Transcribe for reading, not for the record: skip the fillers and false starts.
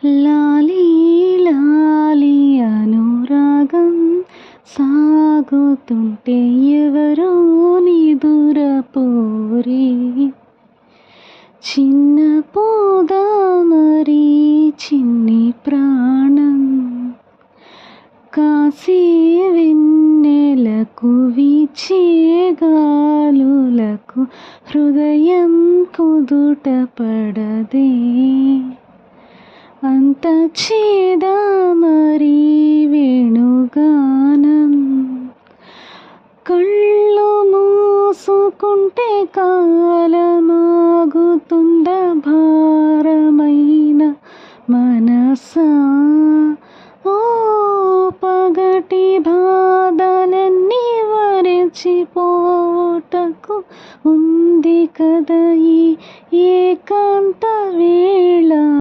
లాలీ లాలీ అనురాగం సాగుతుంటే ఎవరో నిదురపోరే. చిన్న పోదామరి చిన్ని ప్రాణం కాసే వెన్నెలకు వీచే గాలులకు హృదయం కుదుట పడదే. అంత చేదామరి వేణుగానం కళ్ళు మూసుకుంటే కాలమాగుతుంద భారమైన మనసా.